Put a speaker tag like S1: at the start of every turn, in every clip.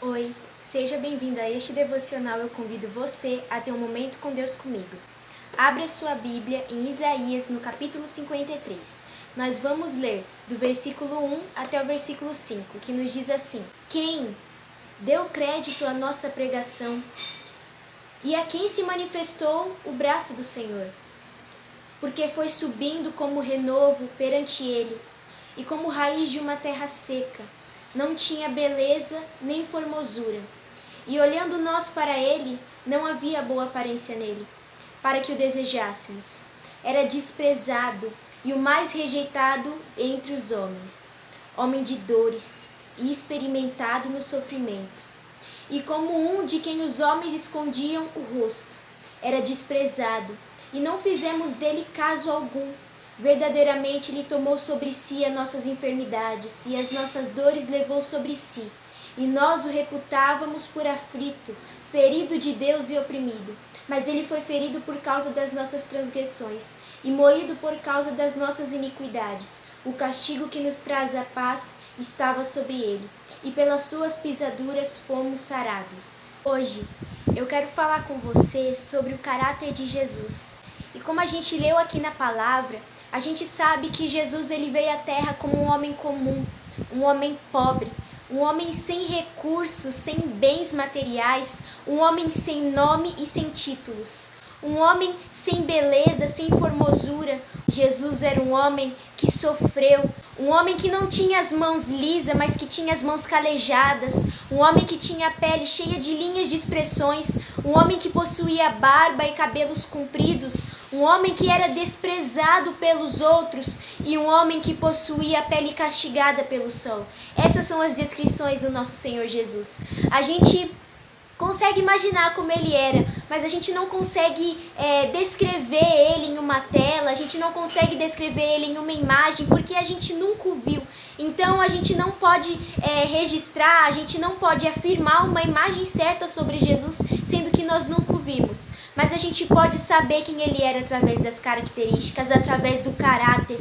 S1: Oi, seja bem-vindo a este devocional. Eu convido você a ter um momento com Deus comigo. Abra sua Bíblia em Isaías, no capítulo 53. Nós vamos ler do versículo 1 até o versículo 5, que nos diz assim: Quem deu crédito à nossa pregação e a quem se manifestou o braço do Senhor? Porque foi subindo como renovo perante ele e como raiz de uma terra seca. Não tinha beleza nem formosura. E olhando nós para ele, não havia boa aparência nele, para que o desejássemos. Era desprezado e o mais rejeitado entre os homens, homem de dores e experimentado no sofrimento. E como um de quem os homens escondiam o rosto, era desprezado, e não fizemos dele caso algum. Verdadeiramente ele tomou sobre si as nossas enfermidades e as nossas dores levou sobre si. E nós o reputávamos por aflito, ferido de Deus e oprimido. Mas ele foi ferido por causa das nossas transgressões e moído por causa das nossas iniquidades. O castigo que nos traz a paz estava sobre ele, e pelas suas pisaduras fomos sarados. Hoje eu quero falar com você sobre o caráter de Jesus. E como a gente leu aqui na palavra, a gente sabe que Jesus ele veio à Terra como um homem comum, um homem pobre, um homem sem recursos, sem bens materiais, um homem sem nome e sem títulos, um homem sem beleza, sem formosura. Jesus era um homem que sofreu, um homem que não tinha as mãos lisas, mas que tinha as mãos calejadas, um homem que tinha a pele cheia de linhas de expressões, um homem que possuía barba e cabelos compridos, um homem que era desprezado pelos outros e um homem que possuía a pele castigada pelo sol. Essas são as descrições do nosso Senhor Jesus. A gente consegue imaginar como ele era, mas a gente não consegue descrever ele em uma tela, a gente não consegue descrever ele em uma imagem, porque a gente nunca o viu. Então a gente não pode registrar, a gente não pode afirmar uma imagem certa sobre Jesus, sendo que nós nunca o vimos. Mas a gente pode saber quem ele era através das características, através do caráter.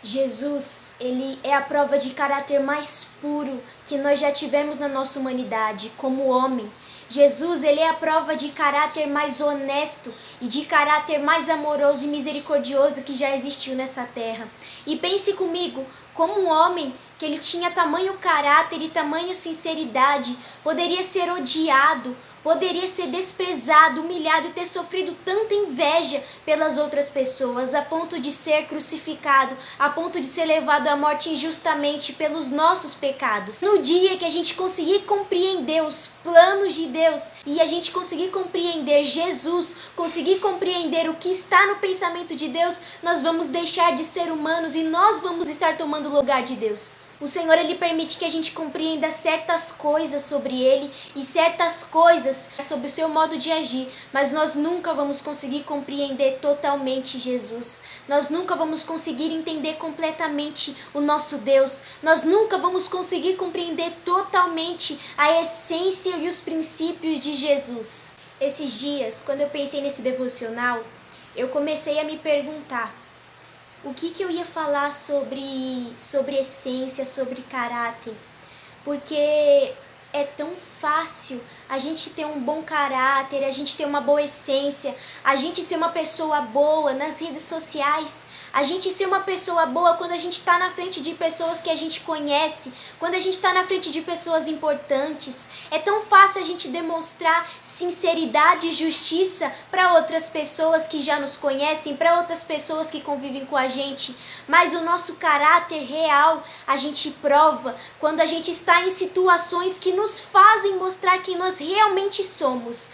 S1: Jesus, ele é a prova de caráter mais puro que nós já tivemos na nossa humanidade, como homem. Jesus, ele é a prova de caráter mais honesto e de caráter mais amoroso e misericordioso que já existiu nessa terra. E pense comigo, como um homem que ele tinha tamanho caráter e tamanho sinceridade, poderia ser odiado, poderia ser desprezado, humilhado e ter sofrido tanta inveja pelas outras pessoas, a ponto de ser crucificado, a ponto de ser levado à morte injustamente pelos nossos pecados. No dia que a gente conseguir compreender os planos de Deus e a gente conseguir compreender Jesus, conseguir compreender o que está no pensamento de Deus, nós vamos deixar de ser humanos e nós vamos estar tomando o lugar de Deus. O Senhor, ele permite que a gente compreenda certas coisas sobre ele e certas coisas sobre o seu modo de agir, mas nós nunca vamos conseguir compreender totalmente Jesus. Nós nunca vamos conseguir entender completamente o nosso Deus. Nós nunca vamos conseguir compreender totalmente a essência e os princípios de Jesus. Esses dias, quando eu pensei nesse devocional, eu comecei a me perguntar: o que eu ia falar sobre essência, sobre caráter? Porque é tão fácil a gente ter um bom caráter, a gente ter uma boa essência, a gente ser uma pessoa boa nas redes sociais, a gente ser uma pessoa boa quando a gente está na frente de pessoas que a gente conhece, quando a gente está na frente de pessoas importantes. É tão fácil a gente demonstrar sinceridade e justiça para outras pessoas que já nos conhecem, para outras pessoas que convivem com a gente. Mas o nosso caráter real a gente prova quando a gente está em situações que nos fazem mostrar quem nós realmente somos,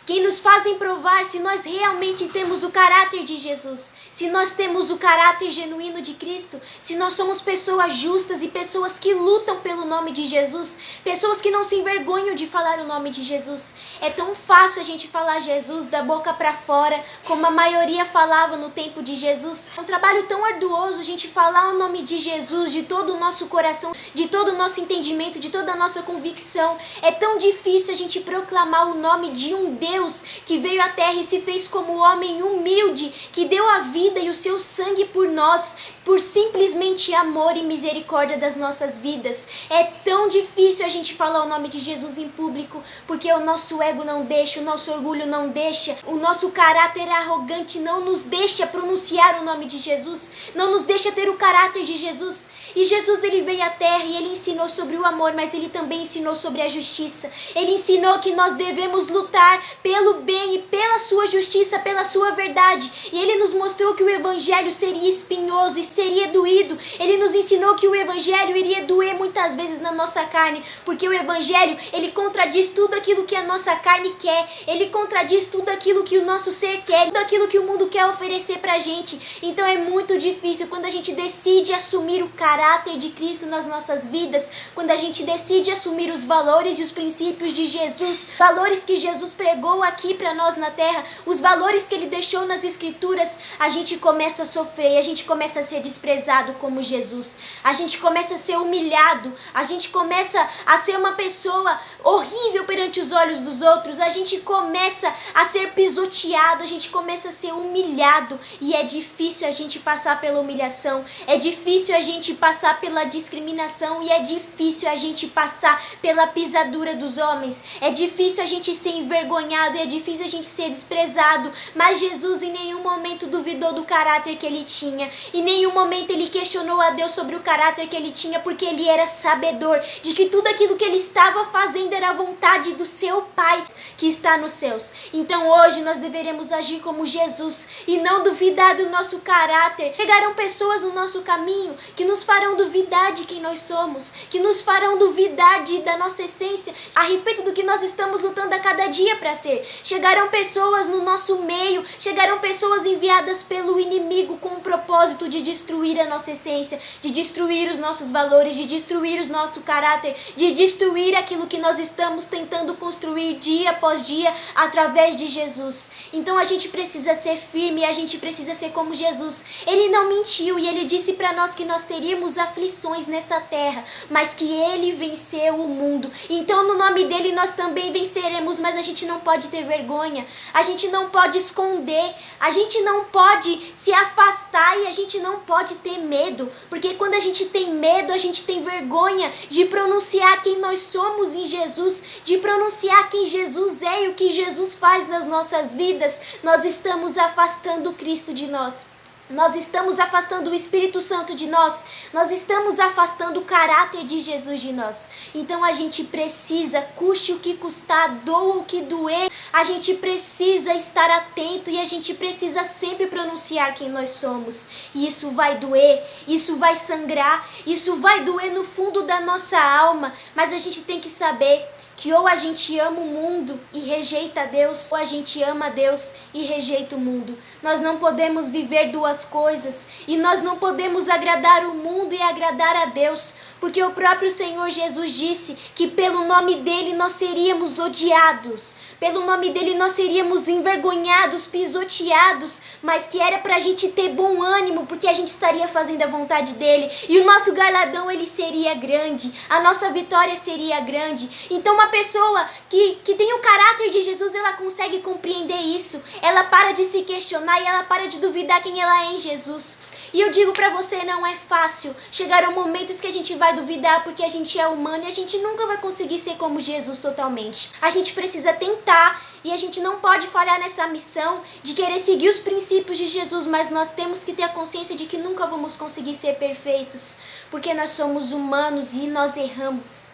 S1: que nos fazem provar se nós realmente temos o caráter de Jesus, se nós temos o caráter genuíno de Cristo, se nós somos pessoas justas e pessoas que lutam pelo nome de Jesus, pessoas que não se envergonham de falar o nome de Jesus. É tão fácil a gente falar Jesus da boca para fora, como a maioria falava no tempo de Jesus. É um trabalho tão arduoso a gente falar o nome de Jesus de todo o nosso coração, de todo o nosso entendimento, de toda a nossa convicção. É tão difícil a gente proclamar o nome de um Deus Deus que veio à terra e se fez como homem humilde, que deu a vida e o seu sangue por nós, por simplesmente amor e misericórdia das nossas vidas. É tão difícil a gente falar o nome de Jesus em público, porque o nosso ego não deixa, o nosso orgulho não deixa, o nosso caráter arrogante não nos deixa pronunciar o nome de Jesus, não nos deixa ter o caráter de Jesus. E Jesus, ele veio à terra e ele ensinou sobre o amor, mas ele também ensinou sobre a justiça. Ele ensinou que nós devemos lutar pelo bem e pela sua justiça, pela sua verdade. E ele nos mostrou que o evangelho seria espinhoso e seria doído. Ele nos ensinou que o evangelho iria doer muitas vezes na nossa carne, porque o evangelho, ele contradiz tudo aquilo que a nossa carne quer. Ele contradiz tudo aquilo que o nosso ser quer, tudo aquilo que o mundo quer oferecer pra gente. Então é muito difícil quando a gente decide assumir o caráter de Cristo nas nossas vidas, quando a gente decide assumir os valores e os princípios de Jesus, valores que Jesus pregou aqui pra nós na terra, os valores que ele deixou nas escrituras, a gente começa a sofrer, a gente começa a ser desprezado como Jesus, a gente começa a ser humilhado, a gente começa a ser uma pessoa horrível perante os olhos dos outros, a gente começa a ser pisoteado, a gente começa a ser humilhado, e é difícil a gente passar pela humilhação, é difícil a gente passar pela discriminação, e é difícil a gente passar pela pisadura dos homens, é difícil a gente ser envergonhado, é difícil a gente ser desprezado, mas Jesus em nenhum momento duvidou do caráter que ele tinha, em nenhum momento ele questionou a Deus sobre o caráter que ele tinha, porque ele era sabedor de que tudo aquilo que ele estava fazendo era a vontade do seu Pai que está nos céus. Então hoje nós deveremos agir como Jesus e não duvidar do nosso caráter. Chegarão pessoas no nosso caminho que nos farão duvidar de quem nós somos, que nos farão duvidar da nossa essência, a respeito do que nós estamos lutando a cada dia para ser. Chegarão pessoas no nosso meio, chegarão pessoas enviadas pelo inimigo com o propósito de destruir a nossa essência, de destruir os nossos valores, de destruir o nosso caráter, de destruir aquilo que nós estamos tentando construir dia após dia através de Jesus. Então a gente precisa ser firme, a gente precisa ser como Jesus. Ele não mentiu e ele disse para nós que nós teríamos aflições nessa terra, mas que ele venceu o mundo. Então no nome dele nós também venceremos, mas a gente não pode ter vergonha, a gente não pode esconder, a gente não pode se afastar e a gente não pode ter medo, porque quando a gente tem medo, a gente tem vergonha de pronunciar quem nós somos em Jesus, de pronunciar quem Jesus é e o que Jesus faz nas nossas vidas. Nós estamos afastando Cristo de nós. Nós estamos afastando o Espírito Santo de nós, nós estamos afastando o caráter de Jesus de nós. Então a gente precisa, custe o que custar, doa o que doer, a gente precisa estar atento e a gente precisa sempre pronunciar quem nós somos. E isso vai doer, isso vai sangrar, isso vai doer no fundo da nossa alma, mas a gente tem que saber que ou a gente ama o mundo e rejeita a Deus, ou a gente ama a Deus e rejeita o mundo. Nós não podemos viver duas coisas, e nós não podemos agradar o mundo e agradar a Deus, porque o próprio Senhor Jesus disse que pelo nome dele nós seríamos odiados, pelo nome dele nós seríamos envergonhados, pisoteados, mas que era pra gente ter bom ânimo, porque a gente estaria fazendo a vontade dele, e o nosso galardão ele seria grande, a nossa vitória seria grande. Então uma pessoa que tem o caráter de Jesus, ela consegue compreender isso, ela para de se questionar e ela para de duvidar quem ela é em Jesus. E eu digo pra você, não é fácil. Chegarão momentos que a gente vai duvidar porque a gente é humano e a gente nunca vai conseguir ser como Jesus totalmente. A gente precisa tentar e a gente não pode falhar nessa missão de querer seguir os princípios de Jesus, mas nós temos que ter a consciência de que nunca vamos conseguir ser perfeitos, porque nós somos humanos e nós erramos.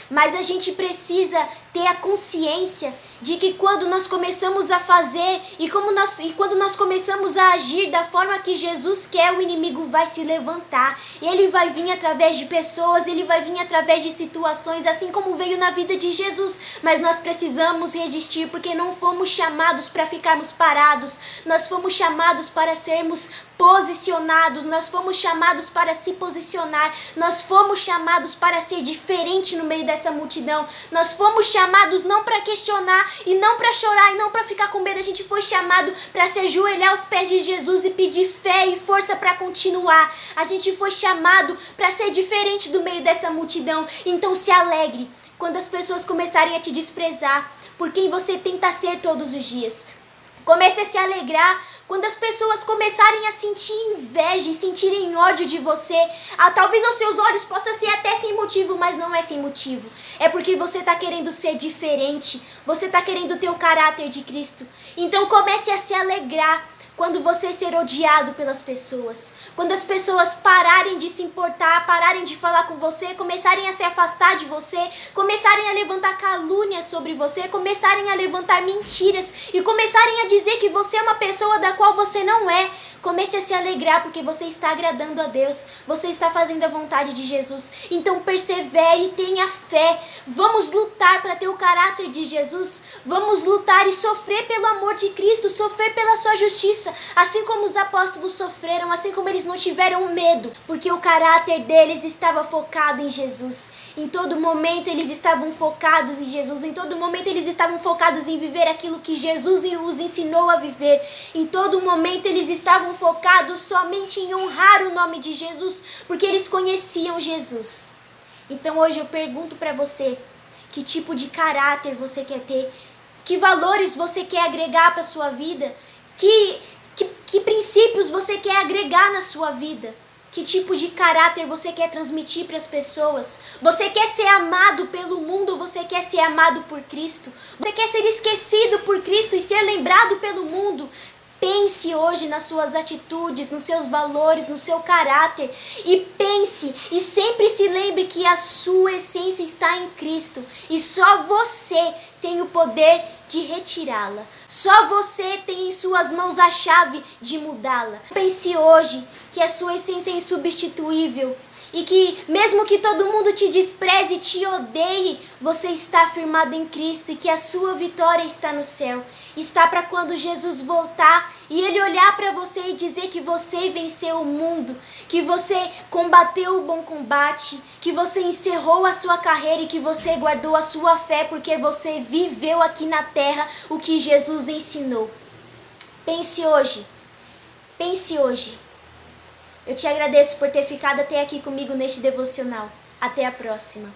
S1: Mas a gente precisa ter a consciência de que quando nós começamos a fazer e quando nós começamos a agir da forma que Jesus quer, o inimigo vai se levantar. Ele vai vir através de pessoas, ele vai vir através de situações, assim como veio na vida de Jesus. Mas nós precisamos resistir, porque não fomos chamados para ficarmos parados. Nós fomos chamados para sermos posicionados, nós fomos chamados para se posicionar, nós fomos chamados para ser diferente no meio dessa multidão, nós fomos chamados não para questionar e não para chorar e não para ficar com medo, a gente foi chamado para se ajoelhar aos pés de Jesus e pedir fé e força para continuar, a gente foi chamado para ser diferente do meio dessa multidão. Então se alegre, quando as pessoas começarem a te desprezar por quem você tenta ser todos os dias. Comece a se alegrar quando as pessoas começarem a sentir inveja e sentirem ódio de você. Talvez aos seus olhos possa ser até sem motivo, mas não é sem motivo. É porque você está querendo ser diferente. Você está querendo ter o caráter de Cristo. Então comece a se alegrar quando você ser odiado pelas pessoas. Quando as pessoas pararem de se importar, pararem de falar com você, começarem a se afastar de você, começarem a levantar calúnias sobre você, começarem a levantar mentiras e começarem a dizer que você é uma pessoa da qual você não é. Comece a se alegrar porque você está agradando a Deus, você está fazendo a vontade de Jesus. Então persevere e tenha fé. Vamos lutar para ter o caráter de Jesus. Vamos lutar e sofrer pelo amor de Cristo, sofrer pela sua justiça. Assim como os apóstolos sofreram, assim como eles não tiveram medo, porque o caráter deles estava focado em Jesus. Em todo momento eles estavam focados em Jesus, em todo momento eles estavam focados em viver aquilo que Jesus os ensinou a viver. Em todo momento eles estavam focados somente em honrar o nome de Jesus, porque eles conheciam Jesus. Então hoje eu pergunto para você, que tipo de caráter você quer ter? Que valores você quer agregar para a sua vida? Que princípios você quer agregar na sua vida? Que tipo de caráter você quer transmitir para as pessoas? Você quer ser amado pelo mundo ou você quer ser amado por Cristo? Você quer ser esquecido por Cristo e ser lembrado pelo mundo? Pense hoje nas suas atitudes, nos seus valores, no seu caráter. E pense e sempre se lembre que a sua essência está em Cristo. E só você tem o poder de retirá-la. Só você tem em suas mãos a chave de mudá-la. Pense hoje que a sua essência é insubstituível. E que mesmo que todo mundo te despreze e te odeie, você está firmado em Cristo e que a sua vitória está no céu. Está para quando Jesus voltar e Ele olhar para você e dizer que você venceu o mundo, que você combateu o bom combate, que você encerrou a sua carreira e que você guardou a sua fé porque você viveu aqui na terra o que Jesus ensinou. Pense hoje. Pense hoje. Eu te agradeço por ter ficado até aqui comigo neste devocional. Até a próxima.